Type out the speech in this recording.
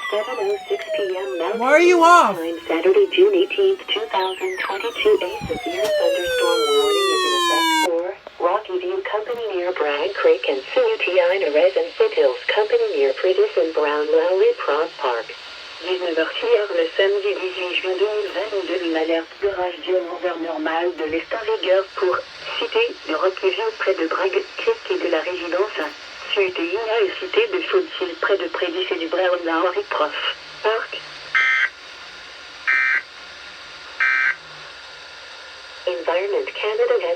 7:06 p.m. Mountain Why are you off? Time, Saturday, June 18th, 2022. A severe thunderstorm warning is in effect for Rocky View Company near Bragg Creek and CUTI Nerez and Foothills Company near Prentice and Brown Lowry Pros Park. 19h le samedi 18 juin 2022, une alerte d'orage violent vers normal de l'est en vigueur pour cité de Rocky View près de Bragg Creek et de la résidence à CUTI et cité de Foothills près de Prentice et du Brown Lowry Pros Park. Environment Canada has